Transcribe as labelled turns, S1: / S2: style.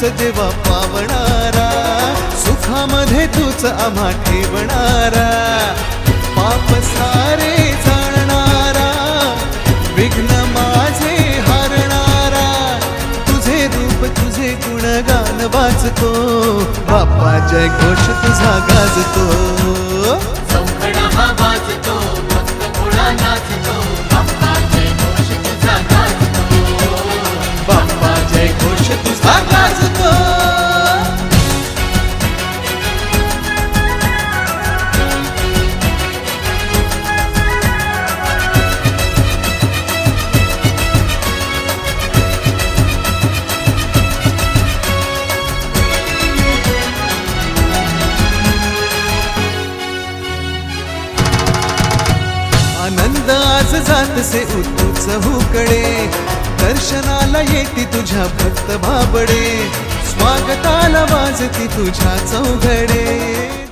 S1: तूच जेव्हा पावणारा, सुखामध्ये तूच आम्हा ठेवणारा, पाप सारे जाणणारा, विघ्न माझे हारणारा, तुझे रूप तुझे गुणगान वाजतो, बाप्पा जय घोष तुझा गाजतो।
S2: चौकडा हा वाजतो, भक्त गोळा नाचतो, बाप्पा जय घोष तुझा गाजतो,
S1: बाप्पा जय घोष तुझा गाजतो। आनंद आज जातसे उतूच हुकडे, दर्शनाला येती तुझ्या भक्त भाबडे, स्वागताला वाजती तुझ्या चौघडे।